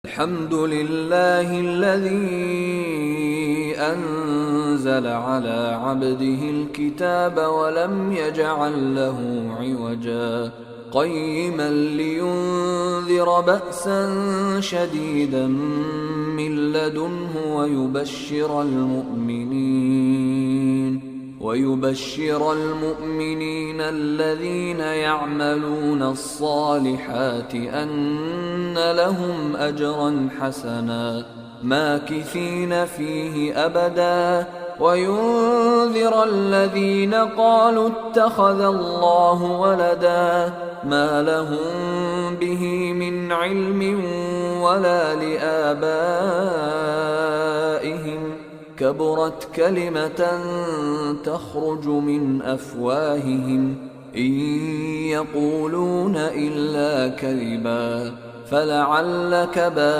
الحمد لله الذي أنزل على عبده الكتاب ولم يجعل له عوجا قيما لينذر بأسا شديدا من لدنه ويبشر المؤمنين الذين يعملون الصالحات أن لهم أجرا حسنا ماكثين فيه أبدا وينذر الذين قالوا اتخذ الله ولدا ما لهم به من علم ولا لآبائهم كبرت كلمة تخرج من أفواههم إن يقولون إلا كذبا فلعلك